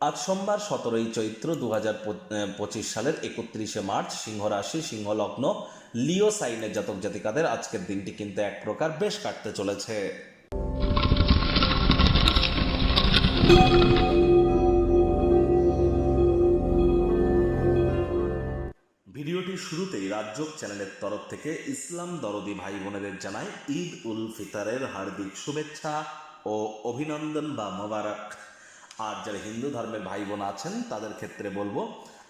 আজ সোমবার 17ই চৈত্র 2025 সালের 31শে মার্চ, সিংহ রাশি, সিংহ লগ্ন, লিও সাইনের জাতক জাতিকাদের আজকের দিনটি কিন্তু এক প্রকার বেশ কাটতে চলেছে। ভিডিওটির শুরুতেই রাজযোগ চ্যানেলের তরফ থেকে ইসলাম দরদি ভাই বোনেদের জানাই ঈদ উল ফিতরের হার্দিক শুভেচ্ছা ও অভিনন্দন বা মোবারক। আর যারা হিন্দু ধর্মের ভাই বোন আছেন তাদের ক্ষেত্রে বলবো,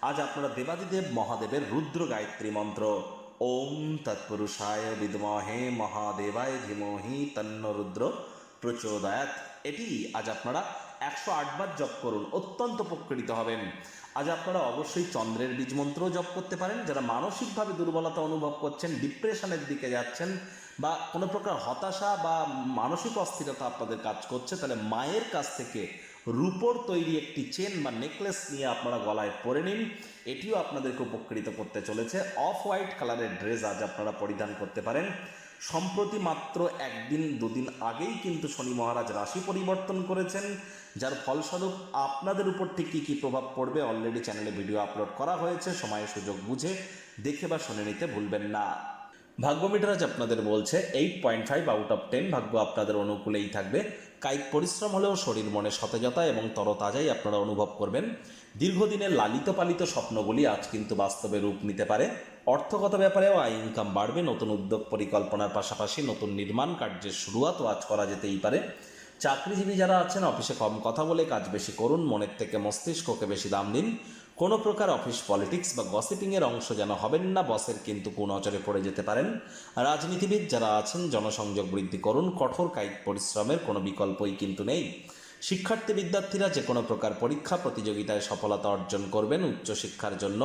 আজ আপনারা দেবাদিদেব মহাদেবের রুদ্র গায়ত্রী মন্ত্র ওম তৎপুরুষায় বিদ্মহে মহাদেবায় ধীমহি তন্ন রুদ্র প্রচোদয়াৎ, এটি আজ আপনারা 108 বার জপ করুন, অত্যন্ত উপকৃত হবেন। আজ আপনারা অবশ্যই চন্দ্রের বীজ মন্ত্র জপ করতে পারেন। যারা মানসিকভাবে দুর্বলতা অনুভব করছেন, ডিপ্রেশনের দিকে যাচ্ছেন বা কোনো প্রকার হতাশা বা মানসিক অস্থিরতা আপনাদের কাজ করছে, তাহলে মায়ের কাছ থেকে রূপোর তৈরি একটি চেন বা নেকলেস নিয়ে আপনারা গলায় পরে নিন। এটিও আপনাদেরকে উপকৃত করতে চলেছে। অফ হোয়াইট কালারের ড্রেস আজ আপনারা পরিধান করতে পারেন। সম্প্রতি মাত্র একদিন দুদিন আগেই কিন্তু শনি মহারাজ রাশি পরিবর্তন করেছেন, যার ফলস্বরূপ আপনাদের উপর ঠিক কী কী প্রভাব পড়বে অলরেডি চ্যানেলে ভিডিও আপলোড করা হয়েছে। সময় সুযোগ বুঝে দেখে বা শুনে নিতে ভুলবেন না। ভাগ্য মিটার আজ আপনাদের বলছে 8.5 আউট অফ 10, ভাগ্য আপনাদের অনুকূলেই থাকবে। কায়িক পরিশ্রম হলেও শরীর মনে সতেজতা এবং তরতাজাই আপনারা অনুভব করবেন। দীর্ঘদিনের লালিত পালিত স্বপ্নগুলি আজ কিন্তু বাস্তবে রূপ নিতে পারে। অর্থগত ব্যাপারেও আয় ইনকাম বাড়বে। নতুন উদ্যোগ পরিকল্পনার পাশাপাশি নতুন নির্মাণ কার্যের শুরুয়াতও আজ করা যেতেই পারে। চাকরিজীবী যারা আছেন, অফিসে কম কথা বলে কাজ বেশি করুন, মনের থেকে মস্তিষ্ককে বেশি দাম দিন। কোনো প্রকার অফিস পলিটিক্স বা গসিপিংয়ের অংশ যেন হবেন না, বসের কিন্তু কুনজরে পড়ে যেতে পারেন। রাজনীতিবিদ যারা আছেন, জনসংযোগ বৃদ্ধি করুন, কঠোর কায়িক পরিশ্রমের কোনো বিকল্পই কিন্তু নেই। শিক্ষার্থী বিদ্যার্থীরা যে কোনো প্রকার পরীক্ষা প্রতিযোগিতায় সফলতা অর্জন করবেন। উচ্চশিক্ষার জন্য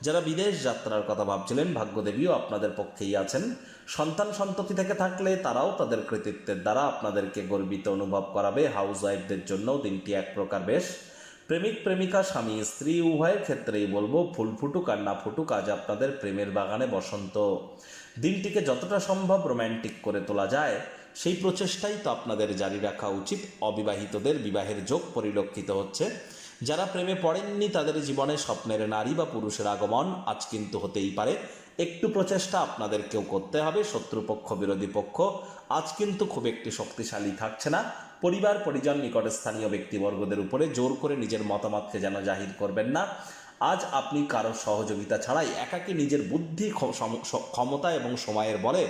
যারা বিদেশ যাত্রার কথা ভাবছিলেন, ভাগ্যদেবীও আপনাদের পক্ষেই আছেন। সন্তান সন্ততি থেকে থাকলে তারাও তাদের কৃতিত্বের দ্বারা আপনাদেরকে গর্বিত অনুভব করাবে। হাউস ওয়াইফদের জন্যও দিনটি এক প্রকার বেশ। প্রেমিক প্রেমিকা, স্বামী স্ত্রী উভয়ের ক্ষেত্রেই বলবো, ফুল ফুটুক আর না ফুটুক, আজ আপনাদের প্রেমের বাগানে বসন্ত। দিনটিকে যতটা সম্ভব রোম্যান্টিক করে তোলা যায় সেই প্রচেষ্টাই তো আপনাদের জারি রাখা উচিত। অবিবাহিতদের বিবাহের যোগ পরিলক্ষিত হচ্ছে। যারা প্রেমে পড়েননি তাদের জীবনে স্বপ্নের নারী বা পুরুষের আগমন আজ কিন্তু হতেই পারে। একটু প্রচেষ্টা আপনাদেরকেও করতে হবে। শত্রুপক্ষ বিরোধী পক্ষ আজ কিন্তু খুব একটি শক্তিশালী থাকছে না। পরিবার পরিজন নিকটস্থানীয় ব্যক্তিবর্গদের উপরে জোর করে নিজের মতামতকে যেন জাহির করবেন না। আজ আপনি কারোর সহযোগিতা ছাড়াই একাকী নিজের বুদ্ধি, ক্ষমতা এবং সময়ের বলে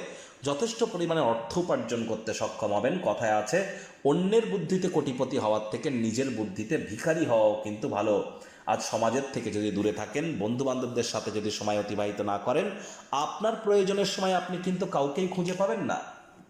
যথেষ্ট পরিমাণে অর্থ উপার্জন করতে সক্ষম হবেন। কথায় আছে, অন্যের বুদ্ধিতে কোটিপতি হওয়ার থেকে নিজের বুদ্ধিতে ভিখারি হওয়াও কিন্তু ভালো। আজ সমাজের থেকে যদি দূরে থাকেন, বন্ধু বান্ধবদের সাথে যদি সময় অতিবাহিত না করেন, আপনার প্রয়োজনের সময় আপনি কিন্তু কাউকেই খুঁজে পাবেন না।